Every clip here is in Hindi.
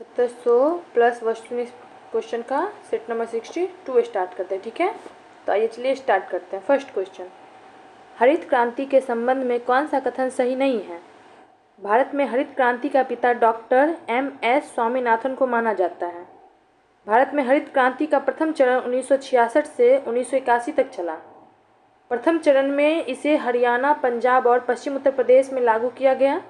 7600 प्लस वस्तुनिष्ठ क्वेश्चन का सेट नंबर 62 स्टार्ट करते हैं। ठीक है, तो आइए चलिए स्टार्ट करते हैं। फर्स्ट क्वेश्चन, हरित क्रांति के संबंध में कौन सा कथन सही नहीं है? भारत में हरित क्रांति का पिता डॉक्टर MS स्वामीनाथन को माना जाता है। भारत में हरित क्रांति का प्रथम चरण 1966 से 1981 तक चला। प्रथम चरण में इसे हरियाणा, पंजाब और पश्चिम उत्तर प्रदेश में लागू किया गया।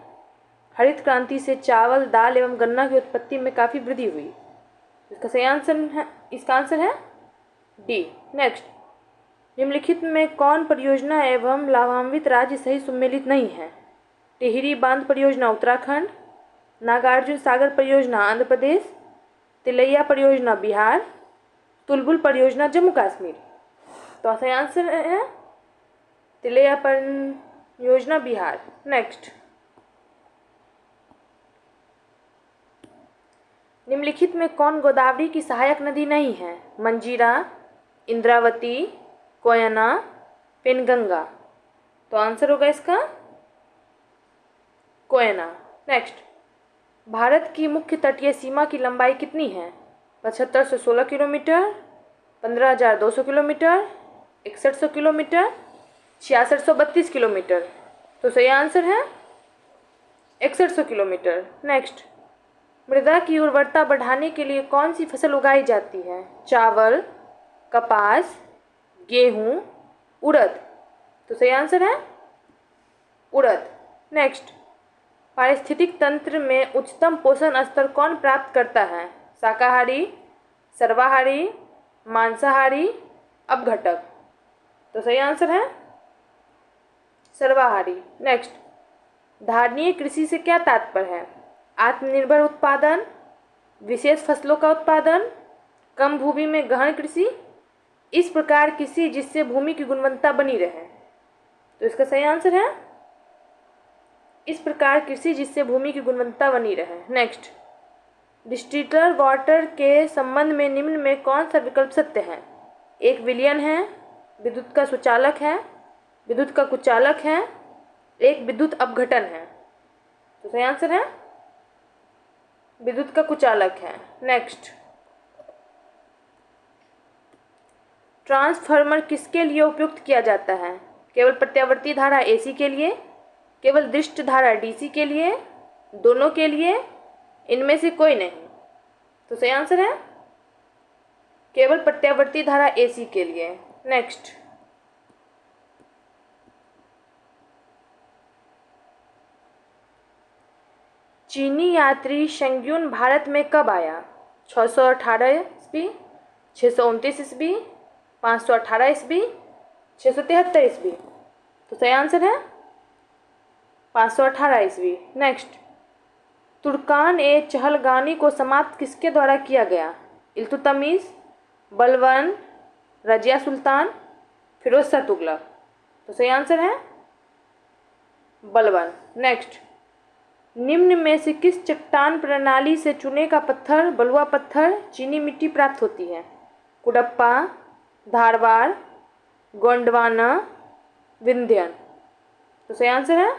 हरित क्रांति से चावल, दाल एवं गन्ना की उत्पत्ति में काफ़ी वृद्धि हुई। इसका आंसर है डी। नेक्स्ट, निम्नलिखित में कौन परियोजना एवं लाभान्वित राज्य सही सुमेलित नहीं है? टिहरी बांध परियोजना उत्तराखंड, नागार्जुन सागर परियोजना आंध्र प्रदेश, तिलैया परियोजना बिहार, तुलबुल परियोजना जम्मू कश्मीर। तो सही आंसर है तिलैया परियोजना बिहार। नेक्स्ट, निम्नलिखित में कौन गोदावरी की सहायक नदी नहीं है? मंजीरा, इंद्रावती, कोयना, पेनगंगा। तो आंसर होगा इसका कोयना। नेक्स्ट, भारत की मुख्य तटीय सीमा की लंबाई कितनी है? 7516 किलोमीटर, 15200 किलोमीटर, 6100 किलोमीटर, 6632 किलोमीटर। तो सही आंसर है 6100 किलोमीटर। नेक्स्ट, मृदा की उर्वरता बढ़ाने के लिए कौन सी फसल उगाई जाती है? चावल, कपास, गेहूँ, उड़द। तो सही आंसर है उड़द। नेक्स्ट, पारिस्थितिक तंत्र में उच्चतम पोषण स्तर कौन प्राप्त करता है? शाकाहारी, सर्वाहारी, मांसाहारी, अपघटक। तो सही आंसर है सर्वाहारी। नेक्स्ट, धारणीय कृषि से क्या तात्पर्य है? आत्मनिर्भर उत्पादन, विशेष फसलों का उत्पादन, कम भूमि में गहन कृषि, इस प्रकार कृषि जिससे भूमि की गुणवत्ता बनी रहे। तो इसका सही आंसर है इस प्रकार कृषि जिससे भूमि की गुणवत्ता बनी रहे। नेक्स्ट, डिस्टिलर वाटर के संबंध में निम्न में कौन सा विकल्प सत्य है? एक विलयन है, विद्युत का सुचालक है, विद्युत का कुचालक है, एक विद्युत अपघटन है। तो सही आंसर है विद्युत का कुचालक है। नेक्स्ट, ट्रांसफार्मर किसके लिए उपयुक्त किया जाता है? केवल प्रत्यावर्ती धारा AC के लिए, केवल दृष्ट धारा DC के लिए, दोनों के लिए, इनमें से कोई नहीं। तो सही आंसर है केवल प्रत्यावर्ती धारा AC के लिए। नेक्स्ट, चीनी यात्री शंगयुन भारत में कब आया? 618 ईस्वी, 629 ईस्वी, 518 ईस्वी, 673 ईस्वी। तो सही आंसर है 518 ईस्वी। नेक्स्ट, तुर्कान ए चहलगानी को समाप्त किसके द्वारा किया गया? इल्तुतमिश, बलबन, रजिया सुल्तान, फिरोज शाह तुगलक। तो सही आंसर है बलबन। नेक्स्ट, निम्न में से किस चट्टान प्रणाली से चूने का पत्थर, बलुआ पत्थर, चीनी मिट्टी प्राप्त होती है? कुडप्पा, धारवाड़, गोंडवाना, विंध्यन। तो सही आंसर है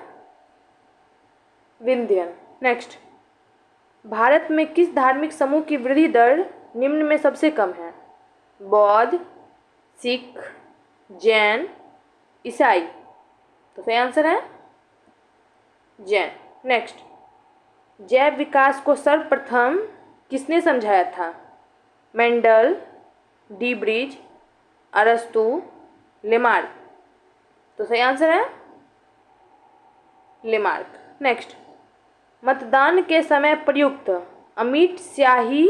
विंध्यन। नेक्स्ट, भारत में किस धार्मिक समूह की वृद्धि दर निम्न में सबसे कम है? बौद्ध, सिख, जैन, ईसाई। तो सही आंसर है जैन। नेक्स्ट, जैव विकास को सर्वप्रथम किसने समझाया था? मेंडल, डी ब्रिज, अरस्तु, लेमार्क। तो सही आंसर है लेमार्क। नेक्स्ट, मतदान के समय प्रयुक्त अमीट स्याही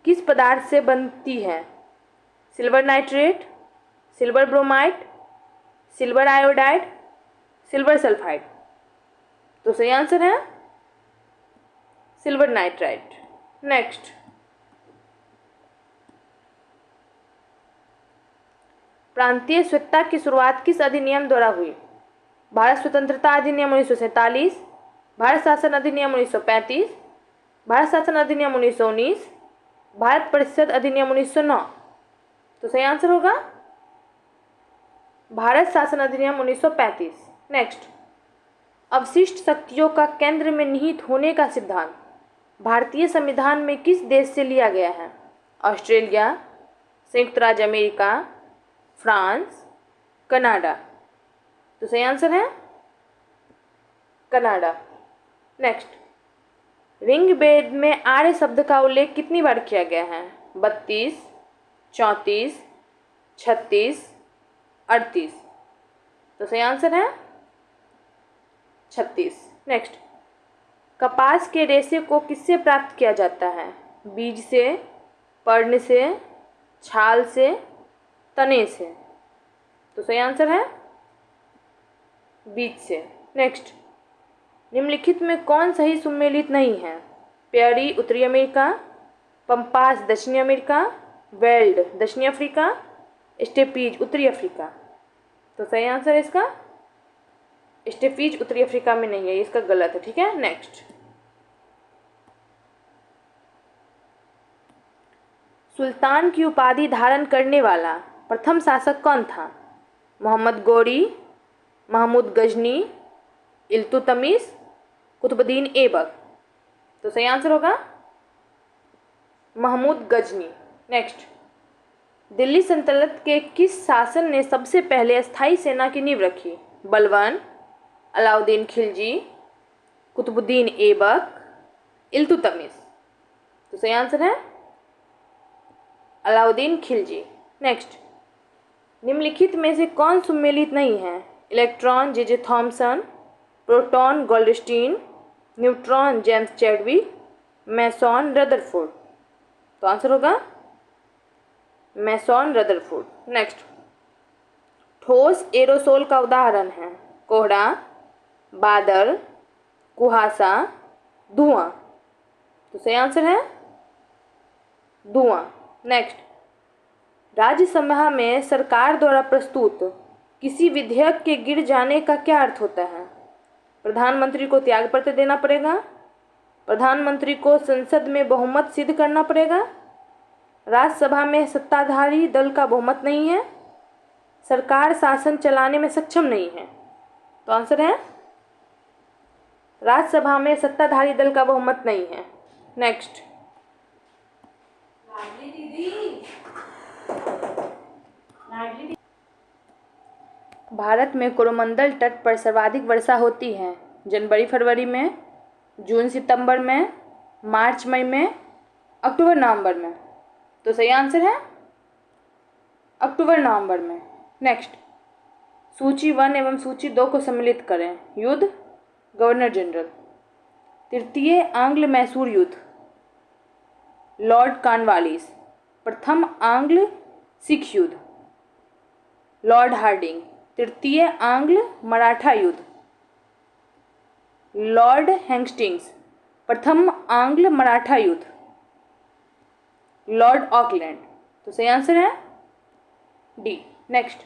किस पदार्थ से बनती है? Silver nitrate, silver bromide, silver iodide, silver sulphide. तो सही आंसर है सिल्वर नाइट्राइट। नेक्स्ट, प्रांतीय स्वच्छता की शुरुआत किस अधिनियम द्वारा हुई? भारत स्वतंत्रता अधिनियम 1947, भारत शासन अधिनियम 1935, भारत शासन अधिनियम 1919, भारत परिषद अधिनियम 1909। तो सही आंसर होगा भारत शासन अधिनियम 1935। नेक्स्ट, अवशिष्ट शक्तियों का केंद्र में निहित होने का सिद्धांत भारतीय संविधान में किस देश से लिया गया है? ऑस्ट्रेलिया, संयुक्त राज्य अमेरिका, फ्रांस, कनाडा। तो सही आंसर है कनाडा। नेक्स्ट, रिंग बेद में आर्य शब्द का उल्लेख कितनी बार किया गया है? 32, 34, 36, 38। तो सही आंसर है 36। नेक्स्ट, कपास के रेशे को किससे प्राप्त किया जाता है? बीज से, पर्ण से, छाल से, तने से। तो सही आंसर है बीज से। नेक्स्ट, निम्नलिखित में कौन सही सुमेलित नहीं है? पेयरी उत्तरी अमेरिका, पंपास दक्षिणी अमेरिका, वेल्ड दक्षिणी अफ्रीका, स्टेपीज उत्तरी अफ्रीका। तो सही आंसर है इसका स्टेपीज उत्तरी अफ्रीका में नहीं है, इसका गलत है। ठीक है। नेक्स्ट, सुल्तान की उपाधि धारण करने वाला प्रथम शासक कौन था? मोहम्मद गौरी, महमूद गजनी, इल्तुतमिश, कुतुबुद्दीन ऐबक। तो सही आंसर होगा महमूद गजनी। नेक्स्ट, दिल्ली सल्तनत के किस शासन ने सबसे पहले स्थायी सेना की नींव रखी? बलबन, अलाउद्दीन खिलजी, कुतुबुद्दीन ऐबक, इल्तुतमिश। तो सही आंसर है अलाउद्दीन खिलजी। नेक्स्ट, निम्नलिखित में से कौन सुमेलित नहीं है? Electron J Thomson, proton Goldstein, neutron James Chadwick, meson Rutherford. तो आंसर होगा मैसॉन रदरफोर्ड। नेक्स्ट, ठोस एरोसोल का उदाहरण है? कोहरा, बादल, कुहासा, धुआं। तो सही आंसर है धुआं। नेक्स्ट, राज्यसभा में सरकार द्वारा प्रस्तुत किसी विधेयक के गिर जाने का क्या अर्थ होता है? प्रधानमंत्री को त्यागपत्र देना पड़ेगा, प्रधानमंत्री को संसद में बहुमत सिद्ध करना पड़ेगा, राज्यसभा में सत्ताधारी दल का बहुमत नहीं है, सरकार शासन चलाने में सक्षम नहीं है। तो आंसर है राज्यसभा में सत्ताधारी दल का बहुमत नहीं है। नेक्स्ट, भारत में कोरोमंडल तट पर सर्वाधिक वर्षा होती है? जनवरी फरवरी में, जून सितंबर में, मार्च मई में, अक्टूबर नवंबर में। तो सही आंसर है अक्टूबर नवंबर में। नेक्स्ट, सूची 1 एवं सूची 2 को सम्मिलित करें। युद्ध, गवर्नर जनरल। तृतीय आंग्ल मैसूर युद्ध, लॉर्ड कॉर्नवालिस। प्रथम आंग्ल सिख युद्ध, लॉर्ड हार्डिंग। तृतीय आंग्ल मराठा युद्ध, लॉर्ड हेस्टिंग्स। प्रथम आंग्ल मराठा युद्ध, लॉर्ड ऑकलैंड। तो सही आंसर है डी। नेक्स्ट,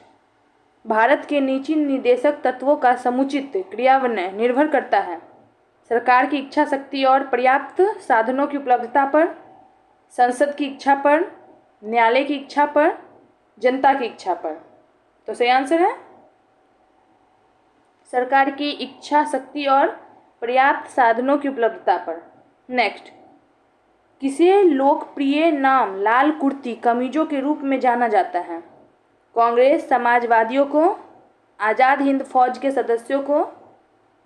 भारत के नीति निर्देशक तत्वों का समुचित क्रियान्वयन निर्भर करता है? सरकार की इच्छा शक्ति और पर्याप्त साधनों की उपलब्धता पर, संसद की इच्छा पर, न्यायालय की इच्छा पर, जनता की इच्छा पर। तो सही आंसर है सरकार की इच्छा शक्ति और पर्याप्त साधनों की उपलब्धता पर। नेक्स्ट, किसे लोकप्रिय नाम लाल कुर्ती कमीजों के रूप में जाना जाता है? कांग्रेस समाजवादियों को, आज़ाद हिंद फौज के सदस्यों को,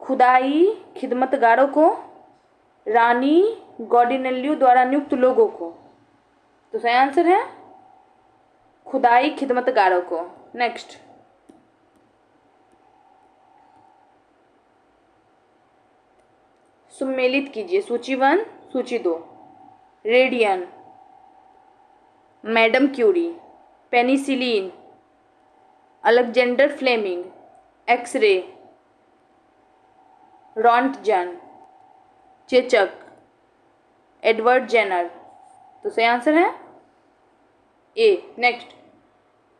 खुदाई खिदमतगारों को, रानी गौडिनेल्यू द्वारा नियुक्त लोगों को। तो सही आंसर है खुदाई खिदमतगारों को। नेक्स्ट, सम्मिलित कीजिए सूची 1 सूची 2। Radium, madam Curie, penicillin, Alexander Fleming, x ray, Rontgen, चेचक, एडवर्ड जेनर। तो सही आंसर है ए। नेक्स्ट,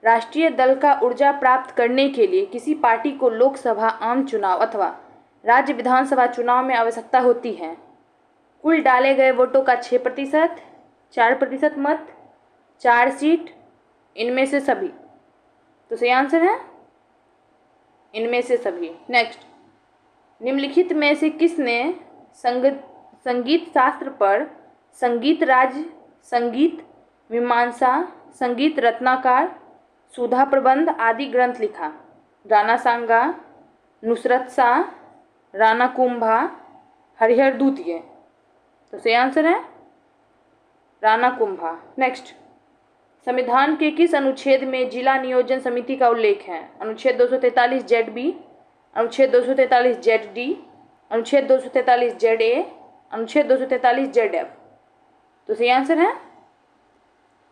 राष्ट्रीय दल का ऊर्जा प्राप्त करने के लिए किसी पार्टी को लोकसभा आम चुनाव अथवा राज्य विधानसभा चुनाव में आवश्यकता होती है? कुल डाले गए वोटों का 6%, 4% मत, 4 सीट, इनमें से सभी। तो सही आंसर है इनमें से सभी। नेक्स्ट, निम्नलिखित में से किसने संगीत शास्त्र पर संगीत राज, संगीत मीमांसा, संगीत रत्नाकर, सुधा प्रबंध आदि ग्रंथ लिखा? राणा सांगा, नुसरत शाह, राणा कुंभा, हरिहर द्वितीय। तो सही आंसर है राणा कुंभा। नेक्स्ट, संविधान के किस अनुच्छेद में जिला नियोजन समिति का उल्लेख है? अनुच्छेद 243 जेड बी, अनुच्छेद 243 जेड डी, अनुच्छेद 243 जेड ए, अनुच्छेद 243 जेड एफ। तो सही आंसर है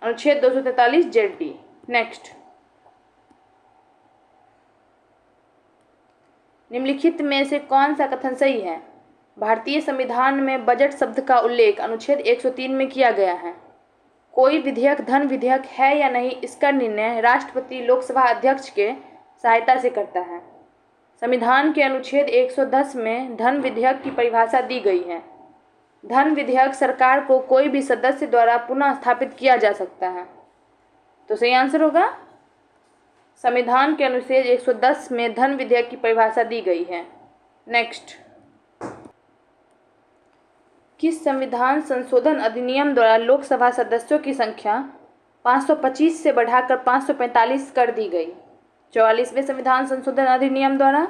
अनुच्छेद 243 जेड डी। नेक्स्ट, निम्नलिखित में से कौन सा कथन सही है? भारतीय संविधान में बजट शब्द का उल्लेख अनुच्छेद 103 में किया गया है। कोई विधेयक धन विधेयक है या नहीं, इसका निर्णय राष्ट्रपति लोकसभा अध्यक्ष के सहायता से करता है। संविधान के अनुच्छेद 110 में धन विधेयक की परिभाषा दी गई है। धन विधेयक सरकार को कोई भी सदस्य द्वारा पुनः स्थापित किया जा सकता है। तो सही आंसर होगा संविधान के अनुच्छेद 110 में धन विधेयक की परिभाषा दी गई है। नेक्स्ट, किस संविधान संशोधन अधिनियम द्वारा लोकसभा सदस्यों की संख्या 525 से बढ़ाकर 545 कर दी गई? 44वें संविधान संशोधन अधिनियम द्वारा,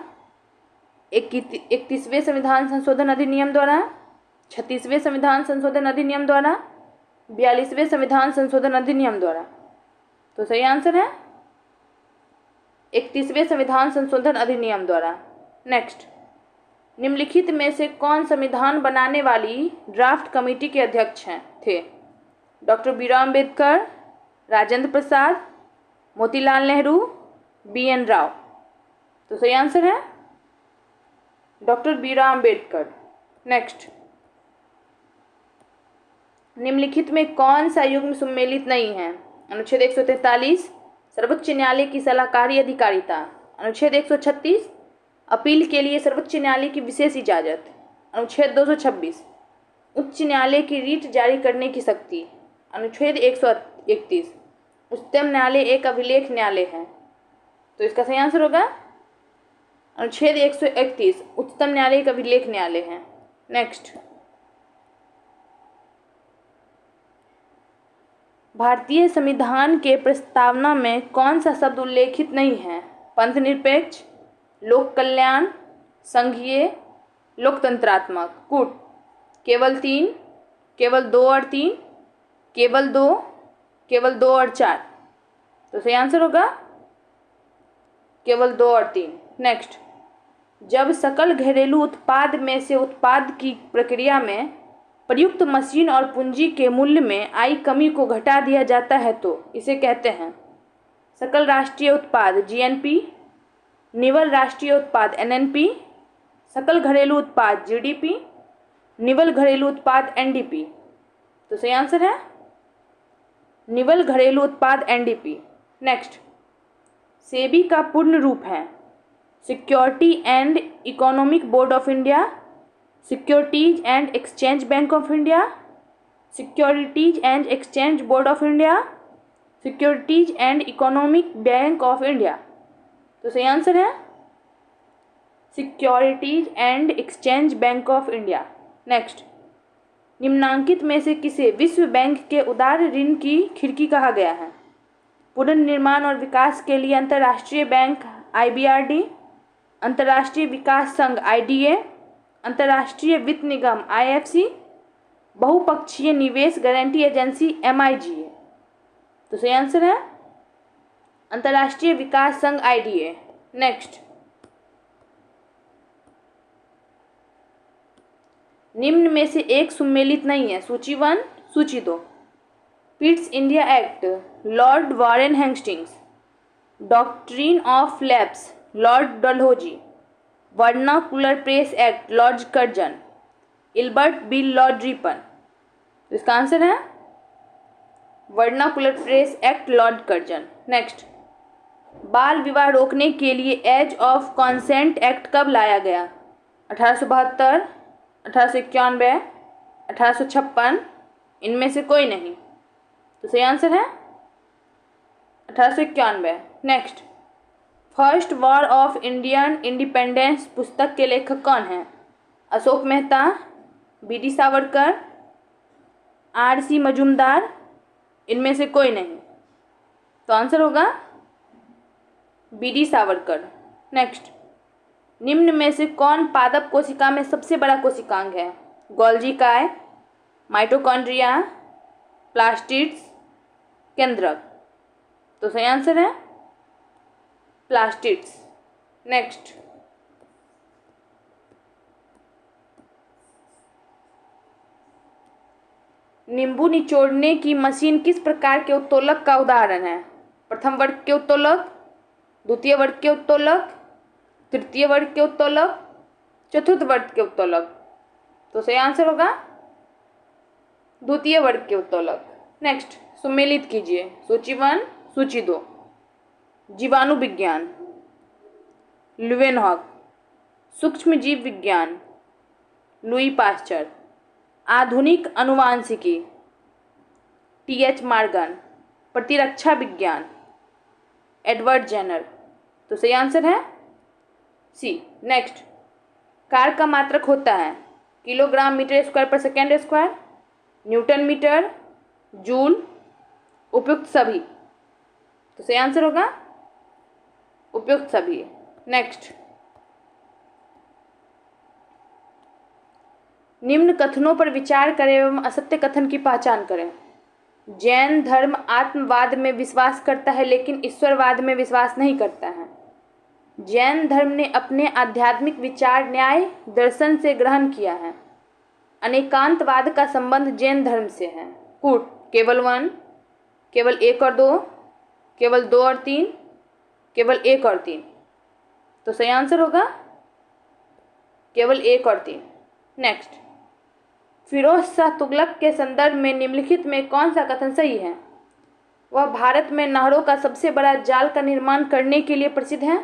31वें संविधान संशोधन अधिनियम द्वारा, 36वें संविधान संशोधन अधिनियम द्वारा, 42वें संविधान संशोधन अधिनियम द्वारा। तो सही आंसर है 31वें संविधान संशोधन अधिनियम द्वारा। नेक्स्ट, निम्नलिखित में से कौन संविधान बनाने वाली ड्राफ्ट कमेटी के अध्यक्ष थे? Doctor B R Ambedkar, Rajendra Prasad, Motilal Nehru, BN Rao. तो सही आंसर है डॉक्टर बीआर अम्बेडकर। नेक्स्ट, निम्नलिखित में कौन सा युग्म सम्मिलित नहीं है? अनुच्छेद 143 सर्वोच्च न्यायालय की सलाहकारी अधिकारिता, अनुच्छेद 136 अपील के लिए सर्वोच्च न्यायालय की विशेष इजाज़त, अनुच्छेद 226 उच्च न्यायालय की रीट जारी करने की शक्ति, अनुच्छेद 131 उच्चतम न्यायालय एक अभिलेख न्यायालय है। तो इसका सही आंसर होगा अनुच्छेद 131 उच्चतम न्यायालय का अभिलेख न्यायालय है। नेक्स्ट, भारतीय संविधान के प्रस्तावना में कौन सा शब्द उल्लेखित नहीं है? पंथ निरपेक्ष, लोक कल्याण, संघीय, लोकतंत्रात्मक, कूट। केवल 3, केवल 2 और 3, केवल 2, केवल 2 और 4। तो सही आंसर होगा केवल 2 और 3। नेक्स्ट, जब सकल घरेलू उत्पाद में से उत्पाद की प्रक्रिया में प्रयुक्त मशीन और पूंजी के मूल्य में आई कमी को घटा दिया जाता है तो इसे कहते हैं सकल राष्ट्रीय उत्पाद GNP, निवल राष्ट्रीय उत्पाद NNP, सकल घरेलू उत्पाद GDP, निवल घरेलू उत्पाद NDP। तो सही आंसर है निवल घरेलू उत्पाद NDP। नेक्स्ट, सेबी का पूर्ण रूप है security and economic board of India, securities and exchange bank of India, securities and exchange board of India, securities and economic bank of India. तो सही आंसर है securities and exchange bank of India. Next, निम्नांकित में से किसे विश्व बैंक के उदार ऋण की खिड़की कहा गया है? पुनर्निर्माण और विकास के लिए अंतर्राष्ट्रीय बैंक IBRD, अंतर्राष्ट्रीय विकास संघ IDA, अंतर्राष्ट्रीय वित्त निगम IFC, बहुपक्षीय निवेश गारंटी एजेंसी MIGA। तो सही आंसर है अंतर्राष्ट्रीय विकास संघ IDA। नेक्स्ट, निम्न में से एक सम्मिलित नहीं है। सूची 1, सूची 2। Pitt's India act Lord Warren Hastings, doctrine of lapse Lord Dalhousie, vernacular press act Lord Curzon, Ilbert bill Lord Ripon. तो इसका आंसर है vernacular press act Lord Curzon. Next, बाल विवाह रोकने के लिए एज ऑफ कॉन्सेंट एक्ट कब लाया गया? 1872, 1891, 1856, इनमें से कोई नहीं। तो सही आंसर है 1891। Next, first war of Indian independence पुस्तक के लेखक कौन हैं? अशोक मेहता, बी.डी. सावरकर, आर.सी. मजूमदार, इनमें से कोई नहीं। तो आंसर होगा बी.डी. सावरकर। नेक्स्ट, निम्न में से कौन पादप कोशिका में सबसे बड़ा कोशिकांग है? गोल्जी काय, माइटोकॉन्ड्रिया, प्लास्टिड्स, केंद्रक। तो सही आंसर है प्लास्टिड्स। नेक्स्ट, नींबू निचोड़ने की मशीन किस प्रकार के उत्तोलक का उदाहरण है? प्रथम वर्ग के उत्तोलक, द्वितीय वर्ग के उत्तोलक, तृतीय वर्ग के उत्तोलक, चतुर्थ वर्ग के उत्तोलक। तो सही आंसर होगा द्वितीय वर्ग के उत्तोलक। नेक्स्ट, सुमेलित कीजिए सूची 1, सूची 2। जीवाणु विज्ञान, लुवेनहॉक। सूक्ष्म जीव विज्ञान, लुई पास्चर। आधुनिक अनुवांशिकी, टी.एच. मॉर्गन। प्रतिरक्षा विज्ञान, एडवर्ड जेनर। तो सही आंसर है सी। नेक्स्ट, कार का मात्रक होता है किलोग्राम मीटर स्क्वायर पर second square, newton metre, joule, उपयुक्त सभी। तो सही आंसर होगा उपयुक्त सभी। नेक्स्ट, निम्न कथनों पर विचार करें एवं असत्य कथन की पहचान करें। जैन धर्म आत्मवाद में विश्वास करता है लेकिन ईश्वरवाद में विश्वास नहीं करता है। जैन धर्म ने अपने आध्यात्मिक विचार न्याय दर्शन से ग्रहण किया है। अनेकांतवाद का संबंध जैन धर्म से है। कूट, केवल 1, केवल 1 और 2, केवल 2 और 3, केवल 1 और 3। तो सही आंसर होगा केवल 1 और 3। नेक्स्ट, फिरोज शाह तुगलक के संदर्भ में निम्नलिखित में कौन सा कथन सही है? वह भारत में नहरों का सबसे बड़ा जाल का निर्माण करने के लिए प्रसिद्ध है।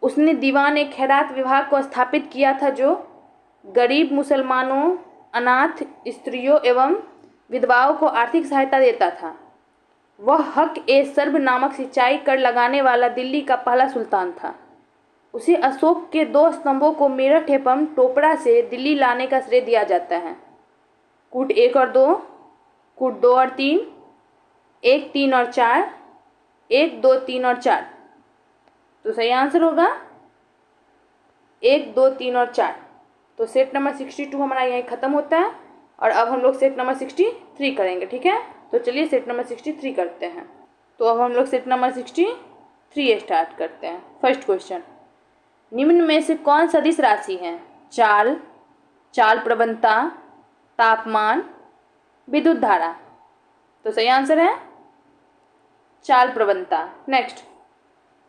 उसने दीवान ए खैरात विभाग को स्थापित किया था जो गरीब मुसलमानों, अनाथ स्त्रियों एवं विधवाओं को आर्थिक सहायता देता था। वह हक ए सर्ब नामक सिंचाई कर लगाने वाला दिल्ली का पहला सुल्तान था। उसे अशोक के 2 स्तंभों को मेरठ एवं टोपरा से दिल्ली लाने का श्रेय दिया जाता है। कूट 1 और 2, कूट 2 और 3, 1, 3 और 4, 1, 2, 3 और 4। तो सही आंसर होगा 1, 2, 3 और 4। तो सेट नंबर 62 हमारा यहीं ख़त्म होता है और अब हम लोग सेट नंबर 63 करेंगे। ठीक है, तो चलिए सेट नंबर 63 करते हैं। तो अब हम लोग सेट नंबर 63 स्टार्ट करते हैं। फर्स्ट क्वेश्चन, निम्न में से कौन सदिश राशि है? चाल, चाल प्रवणता, तापमान, विद्युत धारा। तो सही आंसर है चाल प्रवणता। नेक्स्ट,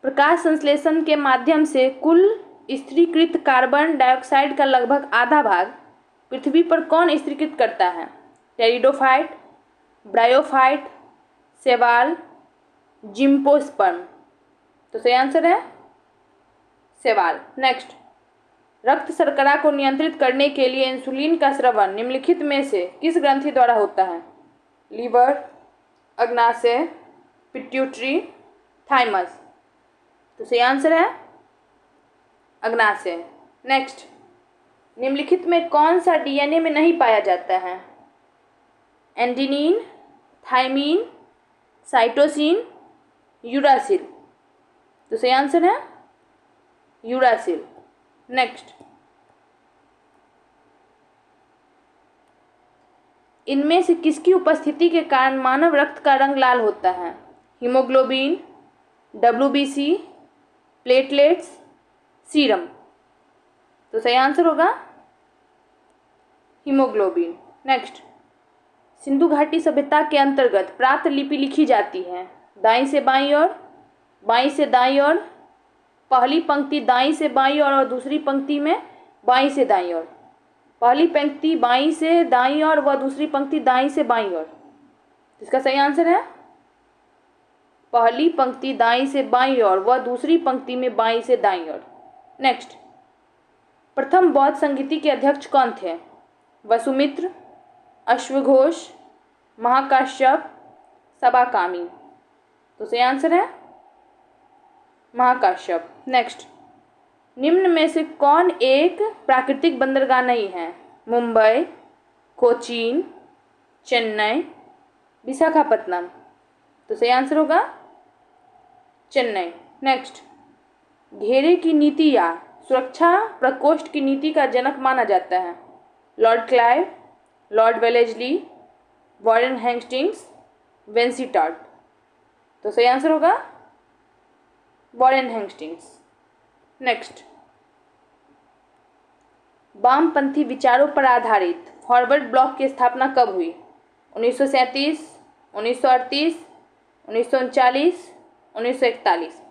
प्रकाश संश्लेषण के माध्यम से कुल स्थिरीकृत कार्बन डाइऑक्साइड का लगभग आधा भाग पृथ्वी पर कौन स्थिरीकृत करता है? टेरिडोफाइट, ब्रायोफाइट, शैवाल, जिम्नोस्पर्म। तो सही आंसर है शैवाल। नेक्स्ट, रक्त शर्करा को नियंत्रित करने के लिए इंसुलिन का स्रवण निम्नलिखित में से किस ग्रंथि द्वारा होता है? लीवर, अग्नाशय, पिट्यूटरी, थाइमस। तो सही आंसर है अग्नाशय। नेक्स्ट, निम्नलिखित में कौन सा डीएनए में नहीं पाया जाता है? एंडिनिन, थाइमीन, साइटोसिन, यूरासिल। तो सही आंसर है यूरासिल। नेक्स्ट, इनमें से किसकी उपस्थिति के कारण मानव रक्त का रंग लाल होता है? Haemoglobin, WBC, platelets, serum. तो सही आंसर होगा हीमोग्लोबिन। नेक्स्ट, सिंधु घाटी सभ्यता के अंतर्गत प्राप्त लिपि लिखी जाती है दाईं से बाईं ओर, बाईं से दाईं ओर, पहली पंक्ति दाईं से बाईं ओर और दूसरी पंक्ति में बाईं से दाईं ओर। पहली पंक्ति बाईं से दाईं ओर व दूसरी पंक्ति दाईं से बाईं ओर। इसका सही आंसर है पहली पंक्ति दाईं से बाईं ओर व दूसरी पंक्ति में बाईं से दाईं ओर। नेक्स्ट, प्रथम बौद्ध संगीति के अध्यक्ष कौन थे? वसुमित्र, अश्वघोष, महाकाश्यप, सबाकामी। तो सही आंसर है महाकाश्यप। नेक्स्ट, निम्न में से कौन एक प्राकृतिक बंदरगाह नहीं है? मुंबई, कोचीन, चेन्नई, विशाखापत्तनम। तो सही आंसर होगा चेन्नई। नेक्स्ट, घेरे की नीति या सुरक्षा प्रकोष्ठ की नीति का जनक माना जाता है? Lord Clive, Lord Wellesley, Warren Hastings, Vansittart. तो सही आंसर होगा वॉरेन हेस्टिंग्स। नेक्स्ट, वामपंथी विचारों पर आधारित फॉरवर्ड ब्लॉक की स्थापना कब हुई? 1937, 1938, 1939, 1941।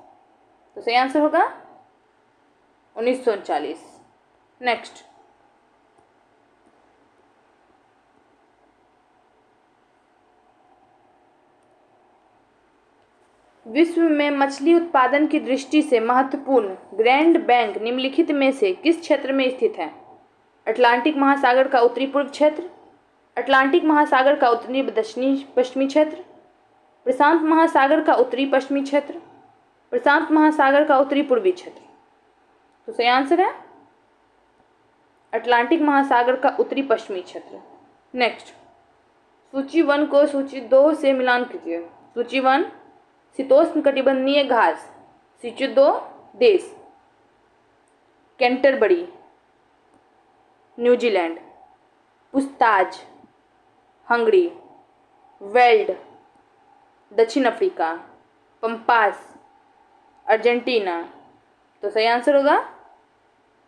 तो सही आंसर होगा 1939। नेक्स्ट, विश्व में मछली उत्पादन की दृष्टि से महत्वपूर्ण ग्रैंड बैंक निम्नलिखित में से किस क्षेत्र में स्थित है? अटलांटिक महासागर का उत्तरी पूर्व क्षेत्र, अटलांटिक महासागर का उत्तरी दक्षिणी पश्चिमी क्षेत्र, प्रशांत महासागर का उत्तरी पश्चिमी क्षेत्र, प्रशांत महासागर का उत्तरी पूर्वी क्षेत्र। तो सही आंसर है अटलांटिक महासागर का उत्तरी पश्चिमी क्षेत्र। नेक्स्ट, सूची 1 को सूची 2 से मिलान कीजिए। सूची 1 शीतोष्ण कटिबंधीय घास, सूची 2 देश कैंटरबरी न्यूजीलैंड, पुस्ताज हंगरी, वेल्ड दक्षिण अफ्रीका, पंपास अर्जेंटीना। तो सही आंसर होगा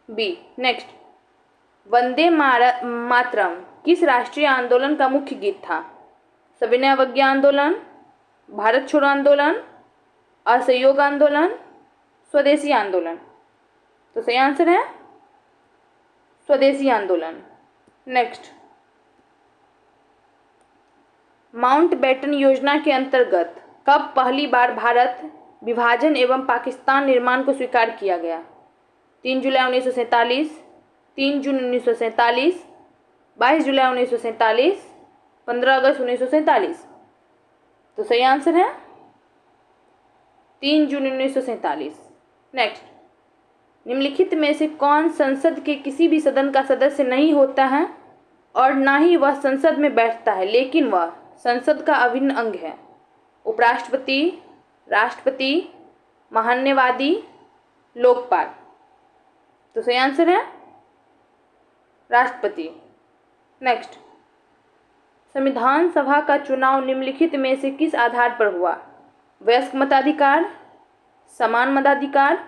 बी। नेक्स्ट, वंदे मातरम किस राष्ट्रीय आंदोलन का मुख्य गीत था? सविनय अवज्ञा आंदोलन, भारत छोड़ो आंदोलन, असहयोग आंदोलन, स्वदेशी आंदोलन। तो सही आंसर है स्वदेशी आंदोलन। नेक्स्ट, माउंटबेटन योजना के अंतर्गत कब पहली बार भारत विभाजन एवं पाकिस्तान निर्माण को स्वीकार किया गया? 3 जुलाई 1947, 3 जून 1947, 22 जुलाई 1947, 15 अगस्त 1947। तो सही आंसर है 3 जून 1947। नेक्स्ट, निम्नलिखित में से कौन संसद के किसी भी सदन का सदस्य नहीं होता है और ना ही वह संसद में बैठता है लेकिन वह संसद का अभिन्न अंग है? उपराष्ट्रपति, राष्ट्रपति, महान्यवादी, लोकपाल। तो सही आंसर है राष्ट्रपति। नेक्स्ट, संविधान सभा का चुनाव निम्नलिखित में से किस आधार पर हुआ? वयस्क मताधिकार, समान मताधिकार,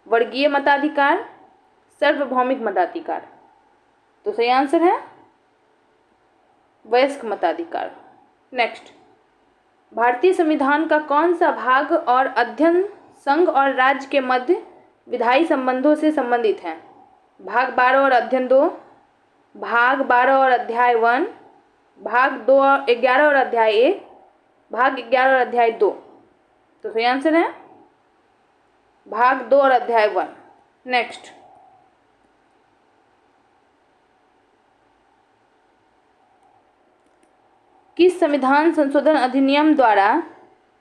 वर्गीय मताधिकार, सार्वभौमिक मताधिकार। तो सही आंसर है वयस्क मताधिकार। नेक्स्ट, भारतीय संविधान का कौन सा भाग और अध्ययन संघ और राज्य के मध्य विधायी संबंधों से संबंधित है? भाग 12 और अध्ययन 2, भाग 12 और अध्याय 1, भाग 2 और 11 और अध्याय 1, भाग 11 और अध्याय 2। तो सही आंसर है भाग 2 और अध्याय 1। नेक्स्ट, किस संविधान संशोधन अधिनियम द्वारा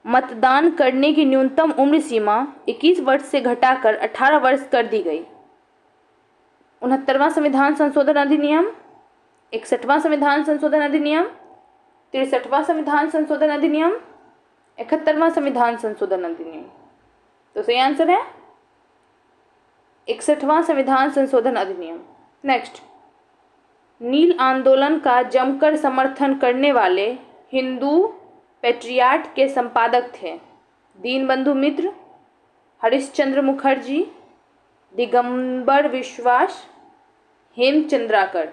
मतदान करने की न्यूनतम उम्र सीमा 21 वर्ष से घटाकर 18 वर्ष कर दी गई? 69वां संविधान संशोधन अधिनियम, 61वां संविधान संशोधन अधिनियम, 63वां संविधान संशोधन अधिनियम, 71वां संविधान संशोधन अधिनियम। तो सही आंसर है 61वां संविधान संशोधन अधिनियम। नेक्स्ट, नील आंदोलन का जमकर समर्थन करने वाले हिंदू पेट्रियाट के संपादक थे? दीनबंधु मित्र, हरिश्चंद्र मुखर्जी, दिगंबर विश्वास, हेमचंद्राकर।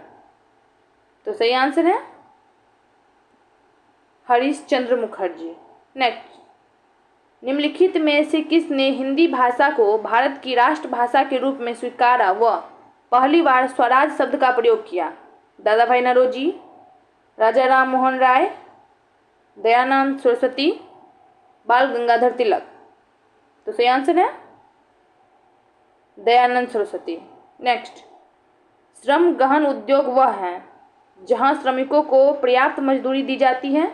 तो सही आंसर है हरिश्चंद्र मुखर्जी। नेक्स्ट, निम्नलिखित में से किसने हिंदी भाषा को भारत की राष्ट्रभाषा के रूप में स्वीकारा व पहली बार स्वराज शब्द का प्रयोग किया? दादा भाई नौरोजी, राजा राम मोहन राय, दयानंद सरस्वती, बाल गंगाधर तिलक। तो सही आंसर है दयानंद सरस्वती। नेक्स्ट, श्रम गहन उद्योग वह है जहां श्रमिकों को पर्याप्त मजदूरी दी जाती है,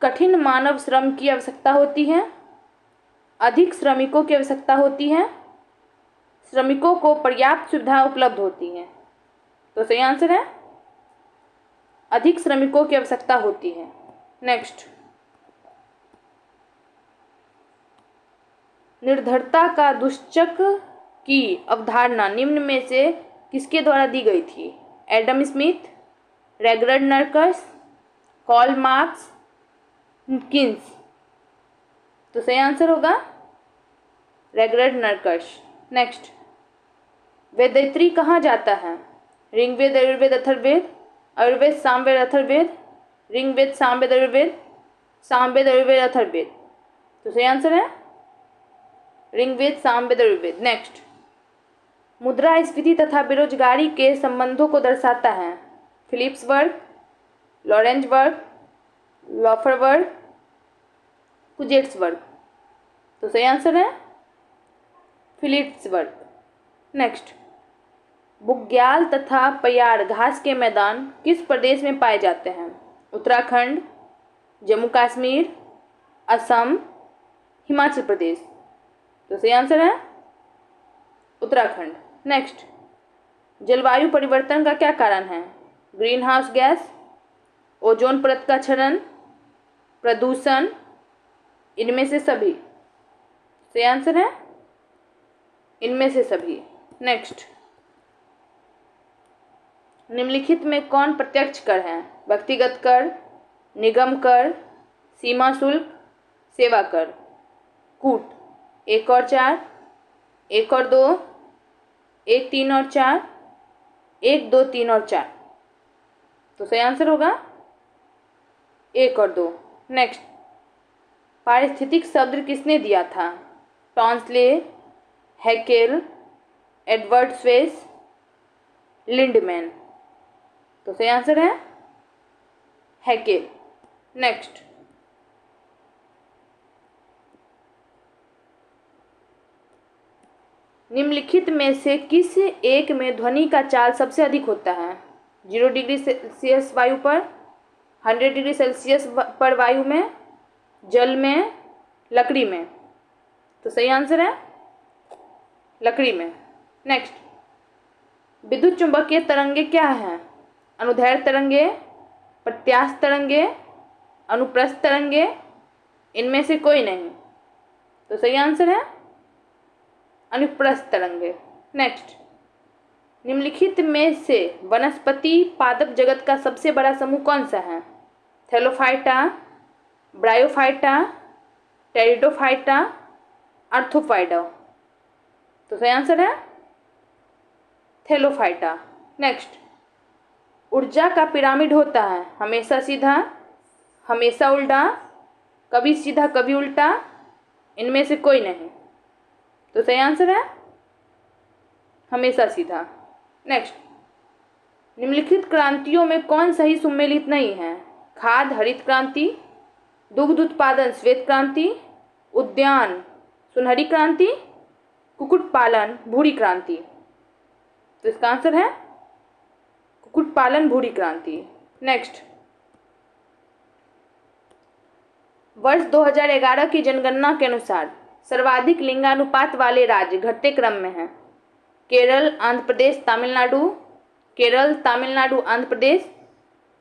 कठिन मानव श्रम की आवश्यकता होती है, अधिक श्रमिकों की आवश्यकता होती है, श्रमिकों को पर्याप्त सुविधाएं उपलब्ध होती हैं। तो सही आंसर है अधिक श्रमिकों की आवश्यकता होती है। नेक्स्ट, निर्धरता का दुष्चक की अवधारणा निम्न में से किसके द्वारा दी गई थी? Adam Smith, Ragnar Nurkse, Karl Marx, Keynes. तो सही आंसर होगा रेगनर्ड नर्कस। नेक्स्ट, वेदत्री कहाँ जाता है? ऋग्वेद, यजुर्वेद, अथर्ववेद, आयुर्वेद, सामवेद, अथर्ववेद, ऋग्वेद, सामवेद, आयुर्वेद, सामवेद, आयुर्वेद, अथर्ववेद। तो सही आंसर है ऋग्वेद, सामवेद, आयुर्वेद। नेक्स्ट, मुद्रास्फीति तथा बेरोजगारी के संबंधों को दर्शाता है? फिलिप्स वर्ग, लॉरेंज वर्ग, लॉफर वर्ग, कुजेट्स वर्ग। तो सही आंसर है फिलिप्स वर्ग। नेक्स्ट, बुग्याल तथा पयार घास के मैदान किस प्रदेश में पाए जाते हैं? उत्तराखंड, जम्मू कश्मीर, असम, हिमाचल प्रदेश। तो सही आंसर है उत्तराखंड। नेक्स्ट, जलवायु परिवर्तन का क्या कारण है? ग्रीन हाउस गैस, ओजोन परत का क्षरण, प्रदूषण, इनमें से सभी। सही आंसर है इनमें से सभी। नेक्स्ट, निम्नलिखित में कौन प्रत्यक्ष कर है? व्यक्तिगत कर, निगम कर, सीमा शुल्क, सेवा कर। कूट, 1 और 4, 1 और 2, 1, 3 और 4, 1, 2, 3 और 4। तो सही आंसर होगा 1 और 2। नेक्स्ट, पारिस्थितिक शब्द किसने दिया था? Tansley, Hückel, Edward Suez, Lindeman. तो सही आंसर है हैकेल। नेक्स्ट, निम्नलिखित में से किस एक में ध्वनि का चाल सबसे अधिक होता है? 0 डिग्री सेल्सियस वायु पर, 100 डिग्री सेल्सियस पर वायु में, जल में, लकड़ी में। तो सही आंसर है लकड़ी में। नेक्स्ट, विद्युत चुंबकीय तरंगे क्या हैं? अनुदैर्ध्य तरंगे, प्रत्यास्थ तरंगे, अनुप्रस्थ तरंगे, इनमें से कोई नहीं। तो सही आंसर है अनुप्रस्थ तरंगे। नेक्स्ट, निम्नलिखित में से वनस्पति पादप जगत का सबसे बड़ा समूह कौन सा है? Thallophyta, bryophyta, pteridophyta, orthophyta. तो सही आंसर है थैलोफाइटा। नेक्स्ट, ऊर्जा का पिरामिड होता है हमेशा सीधा, हमेशा उल्टा, कभी सीधा कभी उल्टा, इनमें से कोई नहीं। तो सही आंसर है हमेशा सीधा। नेक्स्ट, निम्नलिखित क्रांतियों में कौन सही सुमेलित नहीं है? खाद्य हरित क्रांति, दुग्ध उत्पादन श्वेत क्रांति, उद्यान सुनहरी क्रांति, कुक्कुट पालन भूरी क्रांति। तो इसका आंसर है कुक्कुट पालन भूरी क्रांति। नेक्स्ट, वर्ष 2011 की जनगणना के अनुसार सर्वाधिक लिंगानुपात वाले राज्य घटते क्रम में हैं? केरल, आंध्र प्रदेश, तमिलनाडु। केरल, तमिलनाडु, आंध्र प्रदेश,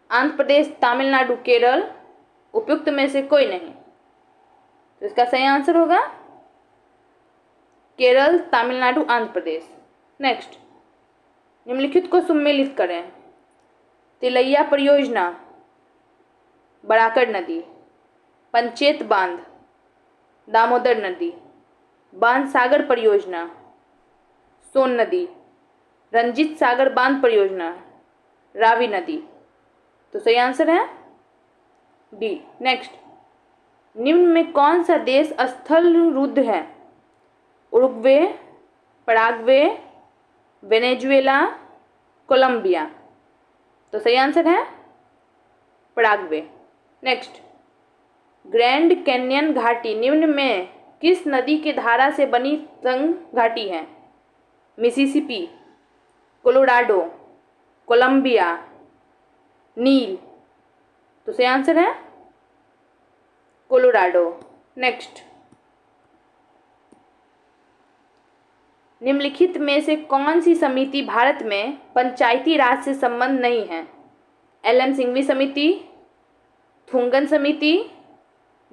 आंध्र प्रदेश, तमिलनाडु, केरल, उपयुक्त में से कोई नहीं। तो इसका सही आंसर होगा केरल, तमिलनाडु, आंध्र प्रदेश। नेक्स्ट, निम्नलिखित को सुमेलित करें। तिलैया परियोजना, बराकर नदी, पंचेत बांध, दामोदर नदी, बांध सागर परियोजना, सोन नदी, रंजीत सागर बांध परियोजना, रावी नदी। तो सही आंसर है डी। नेक्स्ट, निम्न में कौन सा देश स्थल रुद्ध है? Uruguay, Paraguay, Venezuela, Colombia. तो सही आंसर है पराग्वे। नेक्स्ट, ग्रैंड कैन्यन घाटी निम्न में किस नदी के धारा से बनी तंग घाटी है? मिसिसिपी, कोलोराडो, कोलंबिया, नील। तो सही आंसर है कोलोराडो। नेक्स्ट, निम्नलिखित में से कौन सी समिति भारत में पंचायती राज से संबंध नहीं है? एल.एन. सिंघवी समिति, थुंगन समिति,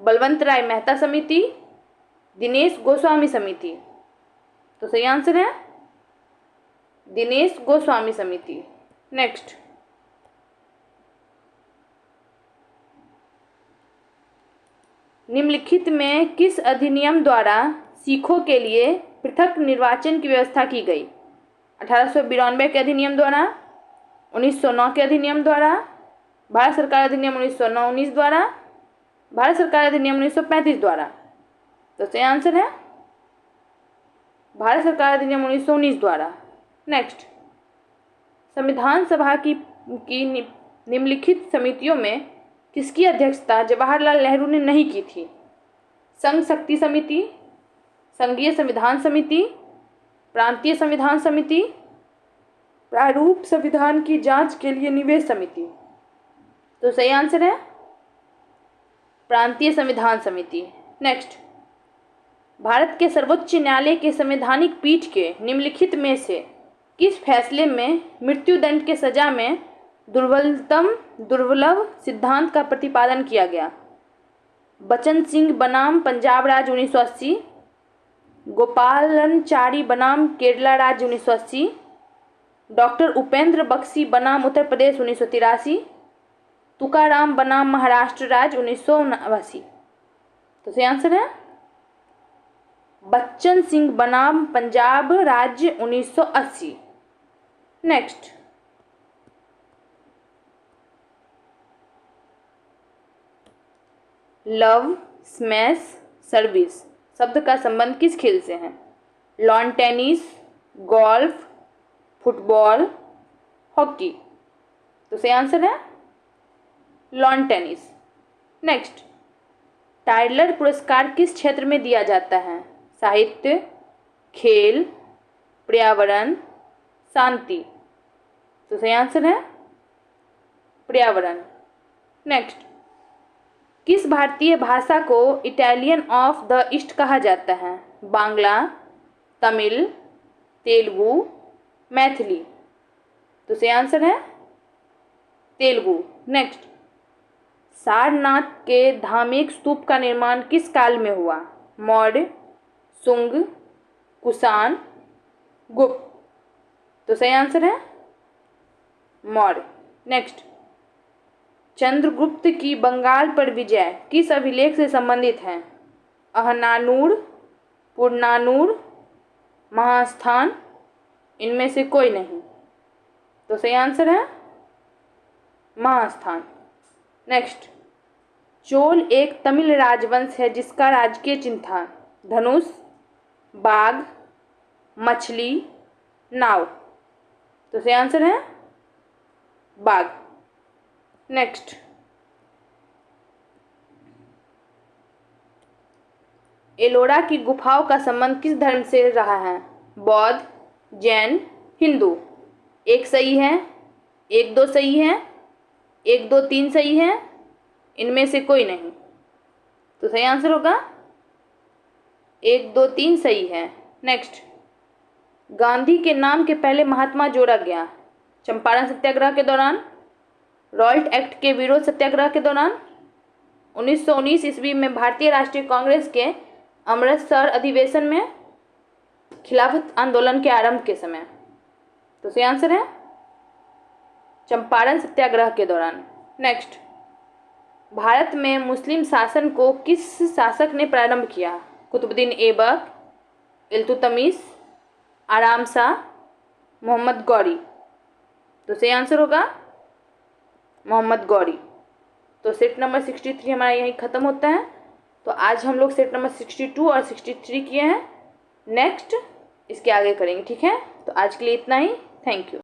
बलवंत राय मेहता समिति, दिनेश गोस्वामी समिति। तो सही आंसर है दिनेश गोस्वामी समिति। नेक्स्ट, निम्नलिखित में किस अधिनियम द्वारा सिखों के लिए पृथक निर्वाचन की व्यवस्था की गई? 1892 के अधिनियम द्वारा, 1909 के अधिनियम द्वारा, भारत सरकार अधिनियम 1919 द्वारा, भारत सरकार अधिनियम 1935 द्वारा। तो सही आंसर है भारत सरकार अधिनियम 1919 द्वारा। नेक्स्ट, संविधान सभा की निम्नलिखित समितियों में किसकी अध्यक्षता जवाहरलाल नेहरू ने नहीं की थी? संघ शक्ति समिति, संघीय संविधान समिति, प्रांतीय संविधान समिति, प्रारूप संविधान की जांच के लिए निवेश समिति। तो सही आंसर है प्रांतीय संविधान समिति। नेक्स्ट, भारत के सर्वोच्च न्यायालय के संवैधानिक पीठ के निम्नलिखित में से किस फैसले में मृत्युदंड के सजा में दुर्लभ सिद्धांत का प्रतिपादन किया गया? बचन सिंह बनाम पंजाब राज्य 1980, गोपालनचारी बनाम केरला राज्य 1980, डॉक्टर उपेंद्र बख्शी बनाम उत्तर प्रदेश 1983, तुकाराम बनाम महाराष्ट्र राज्य 1979। तो सही आंसर है बच्चन सिंह बनाम पंजाब राज्य 1980। नेक्स्ट, लव, स्मैश, सर्विस शब्द का संबंध किस खेल से है? Lawn tennis, golf, football, hockey. तो सही आंसर है लॉन टेनिस। नेक्स्ट, टाइलर पुरस्कार किस क्षेत्र में दिया जाता है? साहित्य, खेल, पर्यावरण, शांति। तो सही आंसर है पर्यावरण। नेक्स्ट, किस भारतीय भाषा को इटालियन ऑफ द ईस्ट कहा जाता है? बांग्ला, तमिल, तेलुगु, मैथिली। तो सही आंसर है तेलुगु। नेक्स्ट, सारनाथ के धार्मिक स्तूप का निर्माण किस काल में हुआ? मौर्य, शुंग, कुषाण, गुप्त। तो सही आंसर है मौर्य। नेक्स्ट, चंद्रगुप्त की बंगाल पर विजय किस अभिलेख से संबंधित है? अहनानूर, पुरनानूर, महास्थान, इनमें से कोई नहीं। तो सही आंसर है महास्थान। नेक्स्ट, चोल एक तमिल राजवंश है जिसका राजकीय चिन्ह था? धनुष, बाघ, मछली, नाव। तो सही आंसर है बाघ। नेक्स्ट, एलोरा की गुफाओं का संबंध किस धर्म से रहा है? बौद्ध, जैन, हिंदू। एक सही है, एक दो सही है, एक दो तीन सही है, इनमें से कोई नहीं। तो सही आंसर होगा एक दो तीन सही है। नेक्स्ट, गांधी के नाम के पहले महात्मा जोड़ा गया? चंपारण सत्याग्रह के दौरान, रॉल्ट एक्ट के विरोध सत्याग्रह के दौरान, 1919 ईस्वी में भारतीय राष्ट्रीय कांग्रेस के अमृतसर अधिवेशन में, खिलाफत आंदोलन के आरंभ के समय। तो सही आंसर है चंपारण सत्याग्रह के दौरान। नेक्स्ट, भारत में मुस्लिम शासन को किस शासक ने प्रारंभ किया? कुतुबुद्दीन ऐबक, इल्तुतमिश, आराम शाह, मोहम्मद गौरी। तो सही आंसर होगा मोहम्मद गौरी। तो सेट नंबर 63 हमारा यहीं ख़त्म होता है। तो आज हम लोग सेट नंबर 62 और 63 किए हैं। नेक्स्ट इसके आगे करेंगे, ठीक है? तो आज के लिए इतना ही। Thank you.